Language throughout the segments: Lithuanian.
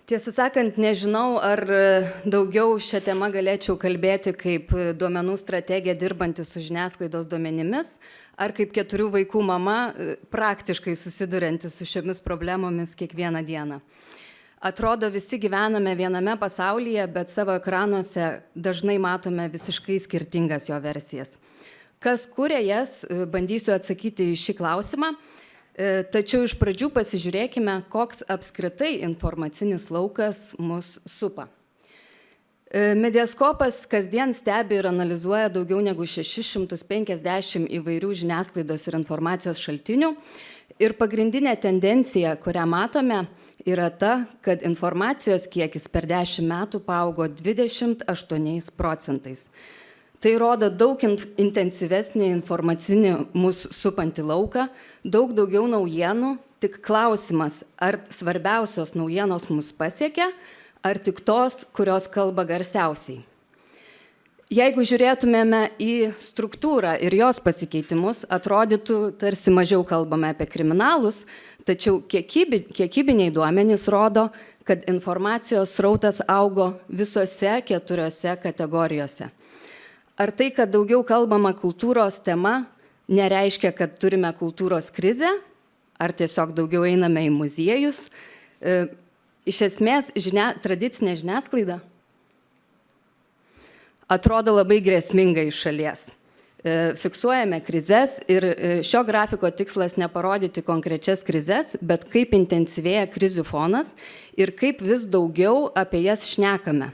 Tiesą sakant, nežinau, ar daugiau šią temą galėčiau kalbėti kaip duomenų strategija dirbanti su žiniasklaidos duomenimis, ar kaip 4 vaikų mama praktiškai susidurianti su šiomis problemomis kiekvieną dieną. Atrodo, visi gyvename viename pasaulyje, bet savo ekranuose dažnai matome visiškai skirtingas jo versijas. Kas kuria jas, bandysiu atsakyti į šį klausimą. Tačiau iš pradžių pasižiūrėkime, koks apskritai informacinis laukas mus supa. Mediaskopas kasdien stebi ir analizuoja daugiau negu 650 įvairių žiniasklaidos ir informacijos šaltinių. Ir pagrindinė tendencija, kurią matome, yra ta, kad informacijos kiekis per 10 metų paaugo 28%. Tai rodo daug intensyvesnį informacinį mūsų supantį lauką, daug daugiau naujienų, tik klausimas, ar svarbiausios naujienos mus pasiekia, ar tik tos, kurios kalba garsiausiai. Jeigu žiūrėtumėme į struktūrą ir jos pasikeitimus, atrodytų, tarsi mažiau kalbame apie kriminalus, tačiau kiekybiniai duomenys rodo, kad informacijos srautas augo visose 4 kategorijose. Ar tai, kad daugiau kalbama kultūros tema, nereiškia, kad turime kultūros krizę, ar tiesiog daugiau einame į muziejus? Iš esmės, tradicinė žiniasklaida atrodo labai grėsmingai iš šalies. Fiksuojame krizes ir šio grafiko tikslas neparodyti konkrečias krizes, bet kaip intensyvėja krizių fonas ir kaip vis daugiau apie jas šnekame.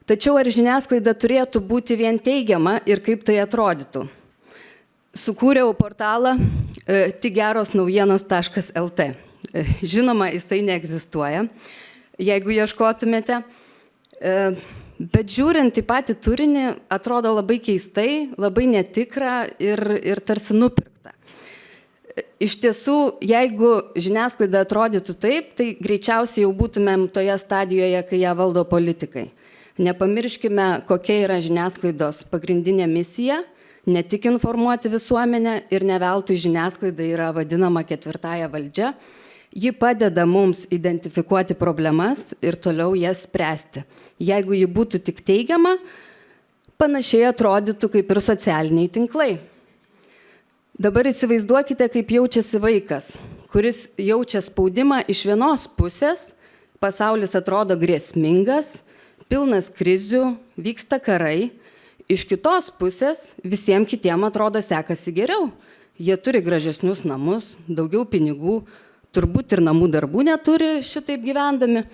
Tačiau ar žiniasklaida turėtų būti vien teigiama ir kaip tai atrodytų? Sukūriau portalą tikgerosnaujienos.lt. Žinoma, jisai neegzistuoja, jeigu ieškotumėte. Bet žiūrint į patį turinį, atrodo labai keistai, labai netikra ir tarsi nupirkta. Iš tiesų, jeigu žiniasklaida atrodytų taip, tai greičiausiai jau būtumėm toje stadijoje, kai ją valdo politikai. Nepamirškime, kokia yra žiniasklaidos pagrindinė misija, ne tik informuoti visuomenę ir ne veltui žiniasklaida yra vadinama 4 valdžia. Ji padeda mums identifikuoti problemas ir toliau jas spręsti. Jeigu ji būtų tik teigiama, panašiai atrodytų kaip ir socialiniai tinklai. Dabar įsivaizduokite, kaip jaučiasi vaikas, kuris jaučia spaudimą iš vienos pusės, pasaulis atrodo grėsmingas, pilnas krizių, vyksta karai, iš kitos pusės visiems kitiem atrodo sekasi geriau. Jie turi gražesnius namus, daugiau pinigų, turbūt ir namų darbų neturi šitaip gyvendami.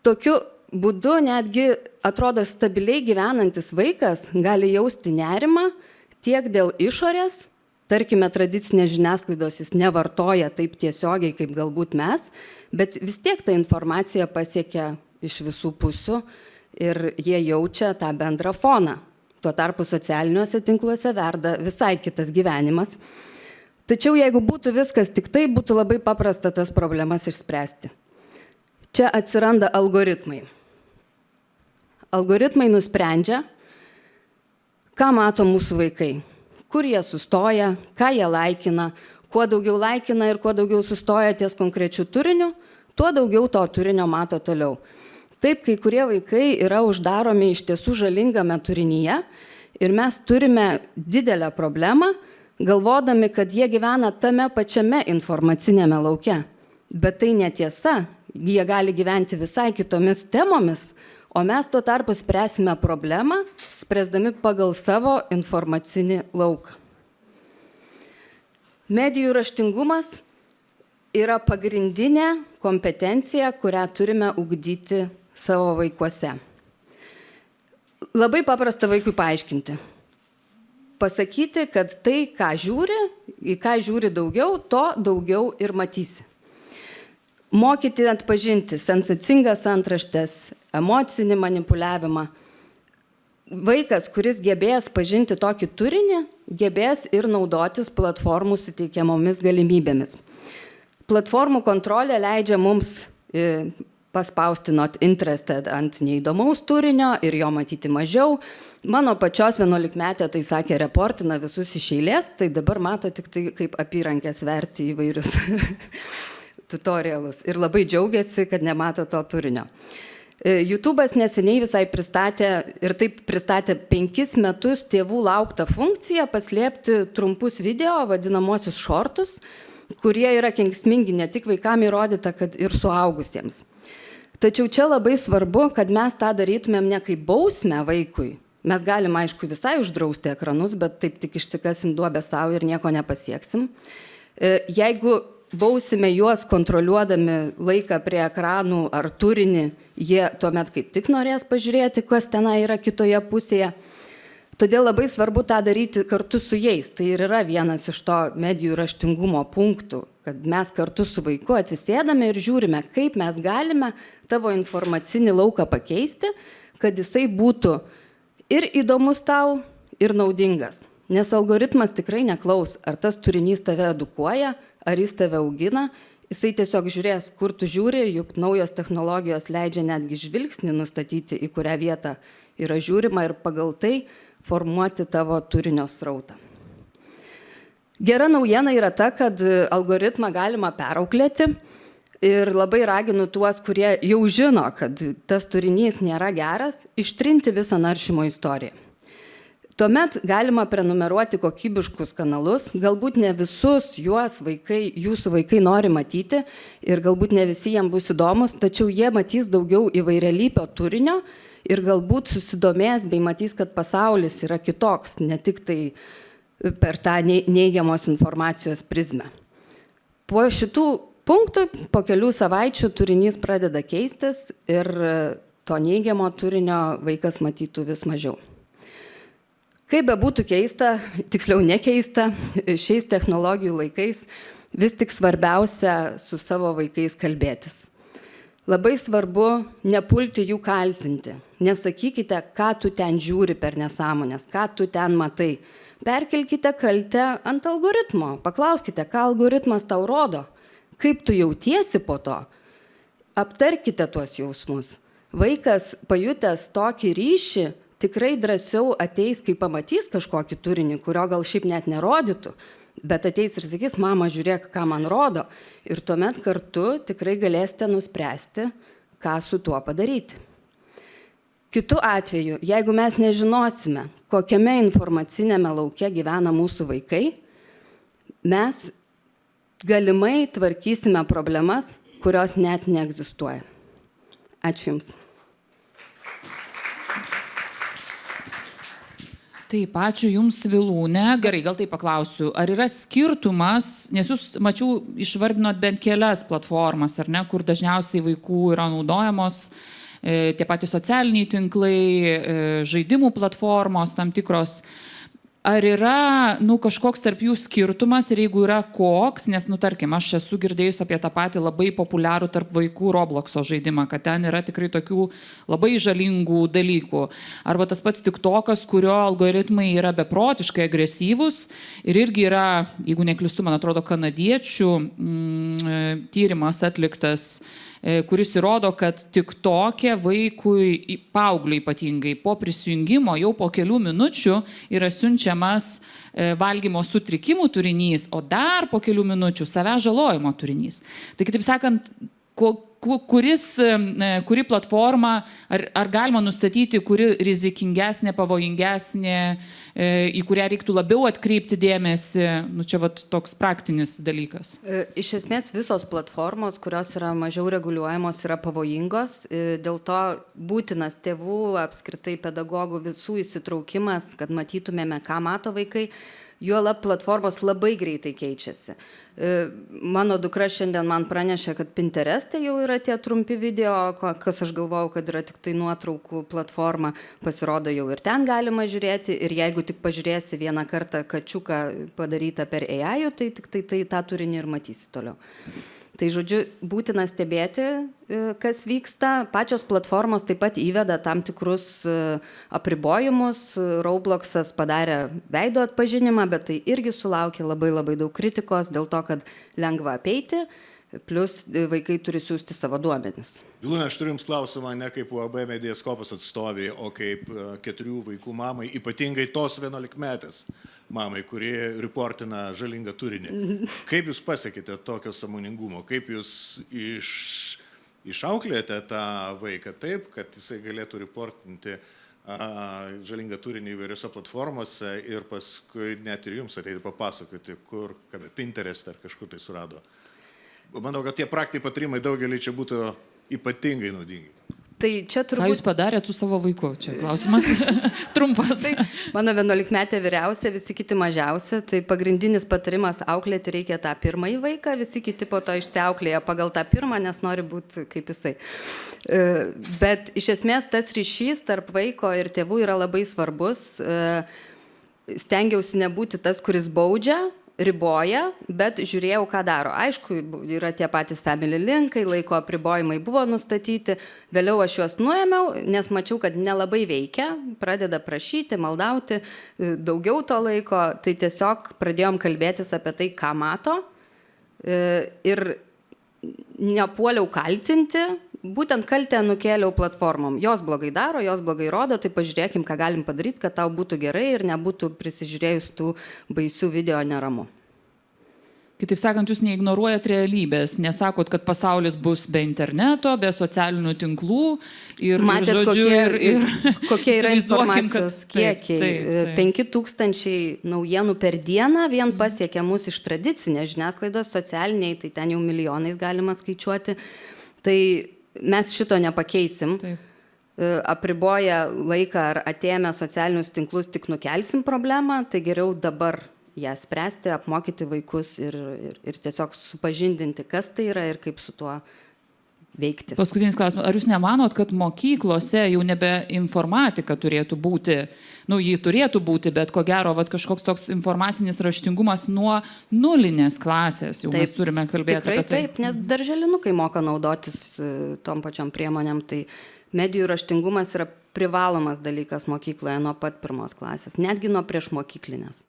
Tokiu būdu netgi atrodo stabiliai gyvenantis vaikas gali jausti nerimą tiek dėl išorės, tarkime, tradicinės žiniasklaidos jis nevartoja taip tiesiogiai kaip galbūt mes, bet vis tiek ta informacija pasiekia iš visų pusių ir jie jaučia tą bendrą foną. Tuo tarpu socialiniuose tinkluose verda visai kitas gyvenimas. Tačiau jeigu būtų viskas tik tai, būtų labai paprasta tas problemas išspręsti. Čia atsiranda algoritmai. Algoritmai nusprendžia, ką mato mūsų vaikai, kur jie sustoja, ką jie laikina, kuo daugiau laikina ir kuo daugiau sustoja ties konkrečiu turiniu, tuo daugiau to turinio mato toliau. Taip, kai kurie vaikai yra uždaromi iš tiesų žalingame turinyje ir mes turime didelę problemą, galvodami, kad jie gyvena tame pačiame informacinėme lauke. Bet tai netiesa, jie gali gyventi visai kitomis temomis, o mes tuo tarpu spręsime problemą, spręsdami pagal savo informacinį lauką. Medijų raštingumas yra pagrindinė kompetencija, kurią turime ugdyti savo vaikuose. Labai paprasta vaikui paaiškinti. Pasakyti, kad tai, ką žiūri, į ką žiūri daugiau, to daugiau ir matysi. Mokyti atpažinti sensacingas antraštes, emocinį manipuliavimą. Vaikas, kuris gebės pažinti tokį turinį, gebės ir naudotis platformų suteikiamomis galimybėmis. Platformų kontrolė leidžia mums paspausti not interested ant neįdomaus turinio ir jo matyti mažiau. Mano pačios 11-metė tai sakė, reportina visus iš eilės, tai dabar mato tik tai kaip apyrankės verti įvairius tutorialus ir labai džiaugiasi, kad nemato to turinio. YouTube'as neseniai visai pristatė ir taip pristatė 5 metus tėvų lauktą funkciją paslėpti trumpus video, vadinamosius šortus, kurie yra kenksmingi ne tik vaikams, įrodyta, kad ir suaugusiems. Tačiau čia labai svarbu, kad mes tą darytumėm ne kaip bausmę vaikui. Mes galim, aišku, visai uždrausti ekranus, bet taip tik išsikasim duobę savo ir nieko nepasieksim. Jeigu bausime juos kontroliuodami laiką prie ekranų ar turinį, jie tuomet kaip tik norės pažiūrėti, kas tenai yra kitoje pusėje. Todėl labai svarbu tą daryti kartu su jais. Tai ir yra vienas iš to medijų raštingumo punktų, kad mes kartu su vaiku atsisėdame ir žiūrime, kaip mes galime tavo informacinį lauką pakeisti, kad jisai būtų ir įdomus tau, ir naudingas. Nes algoritmas tikrai neklaus, ar tas turinys tave edukuoja, ar jis tave augina, jisai tiesiog žiūrės, kur tu žiūri, juk naujos technologijos leidžia netgi žvilgsnį nustatyti, į kurią vietą yra žiūrima ir pagal tai formuoti tavo turinio srautą. Gera naujiena yra ta, kad algoritmą galima perauklėti ir labai raginu tuos, kurie jau žino, kad tas turinys nėra geras, ištrinti visą naršymo istoriją. Tuomet galima prenumeruoti kokybiškus kanalus, galbūt ne visus jūsų vaikai nori matyti ir galbūt ne visi jiems bus įdomus, tačiau jie matys daugiau įvairialypio turinio ir galbūt susidomės bei matys, kad pasaulis yra kitoks, ne tik tai per tą neigiamos informacijos prizmę. Po šitų punktų, po kelių savaičių turinys pradeda keistis ir to neigiamo turinio vaikas matytų vis mažiau. Kaip bebūtų keista, tiksliau nekeista, šiais technologijų laikais vis tik svarbiausia su savo vaikais kalbėtis. Labai svarbu nepulti jų kaltinti. Nesakykite, ką tu ten žiūri per nesąmonės, ką tu ten matai. Perkelkite kaltę ant algoritmo. Paklauskite, ką algoritmas tau rodo, kaip tu jautiesi po to. Aptarkite tuos jausmus. Vaikas, pajutęs tokį ryšį, tikrai drąsiau ateis, kai pamatys kažkokį turinį, kurio gal šiaip net nerodytų, bet ateis ir sakys, mama, žiūrėk, ką man rodo. Ir tuomet kartu tikrai galėsite nuspręsti, ką su tuo padaryti. Kitu atveju, jeigu mes nežinosime, kokiame informacinėme lauke gyvena mūsų vaikai, mes galimai tvarkysime problemas, kurios net neegzistuoja. Ačiū Jums. Taip, ačiū Jums, Vilūne. Gerai, gal tai paklausiu. Ar yra skirtumas, nes Jūs, mačiau, išvardinot bent kelias platformas, ar ne, kur dažniausiai vaikų yra naudojamos, tie patys socialiniai tinklai, žaidimų platformos tam tikros. Ar yra kažkoks tarp jų skirtumas ir jeigu yra koks, nes, tarkim, aš esu girdėjus apie tą patį labai populiarų tarp vaikų Robloxo žaidimą, kad ten yra tikrai tokių labai žalingų dalykų. Arba tas pats TikTokas, kurio algoritmai yra beprotiškai agresyvūs ir irgi yra, jeigu neklystu, man atrodo, kanadiečių tyrimas atliktas, kuris įrodo, kad TikTok'e vaikui, paaugliui ypatingai, po prisijungimo jau po kelių minučių yra siunčiamas valgymo sutrikimų turinys, o dar po kelių minučių savęs žalojimo turinys. Tai kitaip sakant, kuri platforma, ar galima nustatyti, kuri rizikingesnė, pavojingesnė, į kurią reiktų labiau atkreipti dėmesį, čia toks praktinis dalykas. Iš esmės visos platformos, kurios yra mažiau reguliuojamos, yra pavojingos, dėl to būtinas tėvų, apskritai pedagogų visų įsitraukimas, kad matytumėme, ką mato vaikai. Juolab platformos labai greitai keičiasi. Mano dukra šiandien man pranešė, kad Pintereste jau yra tie trumpi video, kas aš galvojau, kad yra tik tai nuotraukų platforma, pasirodo jau ir ten galima žiūrėti ir jeigu tik pažiūrėsi vieną kartą kačiuką padarytą per AI, tai tik tai tą turinį ir matysi toliau. Tai žodžiu, būtina stebėti, kas vyksta. Pačios platformos taip pat įveda tam tikrus apribojimus. Robloxas padarė veido atpažinimą, bet tai irgi sulaukė labai daug kritikos dėl to, kad lengva apeiti. plus vaikai turi siūsti savo duomenis. Vilūne, aš turiu Jums klausimą ne kaip UAB Mediaskopas atstovė, o kaip 4 vaikų mamai, ypatingai tos 11-metės mamai, kurie reportina žalingą turinį. Kaip Jūs pasiekite tokio sąmoningumo? Kaip Jūs išauklėjate tą vaiką taip, kad jisai galėtų reportinti žalingą turinį įvairiose platformose ir paskui net ir Jums ateiti papasakoti, kur, Pinterest ar kažkur tai surado? Manau, kad tie praktiniai patarimai daugelį čia būtų ypatingai naudingi. Tai čia Ką turbūt... Jūs padarėt su savo vaiku? Čia klausimas trumpas. Mano 11-metė vyriausia, visi kiti mažiausia, tai pagrindinis patarimas auklėti reikia tą pirmąjį vaiką, visi kiti po to išsiauklėja pagal tą pirmą, nes nori būti kaip jisai. Bet iš esmės tas ryšys tarp vaiko ir tėvų yra labai svarbus. Stengiausi nebūti tas, kuris baudžia, riboja, bet žiūrėjau, ką daro. Aišku, yra tie patys family linkai, laiko apribojimai buvo nustatyti, vėliau aš juos nuėmiau, nes mačiau, kad nelabai veikia, pradeda prašyti, maldauti daugiau to laiko, tai tiesiog pradėjom kalbėtis apie tai, ką mato ir nepuoliau kaltinti, būtent kaltę nukėliau platformom. Jos blogai daro, jos blogai rodo, tai pažiūrėkim, ką galim padaryti, kad tau būtų gerai ir nebūtų prisižiūrėjus tų baisių video neramu. Kitaip sakant, jūs neignoruojat realybės, nesakot, kad pasaulis bus be interneto, be socialinių tinklų ir, matėt, kokie yra informacijos kiekiai. Taip. 5000 naujienų per dieną vien pasiekia mus iš tradicinės žiniasklaidos, socialiniai, tai ten jau milijonais galima skaičiuoti. Tai mes šito nepakeisim. Taip. Apriboję laiką ar atėmę socialinius tinklus tik nukelsim problemą, tai geriau dabar ją spręsti, apmokyti vaikus ir tiesiog supažindinti, kas tai yra ir kaip su tuo veikti. Paskutinis klausimas. Ar jūs nemanot, kad mokyklose jau nebe informatika turėtų būti, ji turėtų būti, bet ko gero, kažkoks toks informacinis raštingumas nuo nulinės klasės, jau taip, mes turime kalbėti apie tai. Taip, nes darželinukai moka naudotis tom pačiom priemonėm, tai medijų raštingumas yra privalomas dalykas mokykloje nuo pat 1 klasės, netgi nuo priešmokyklinės.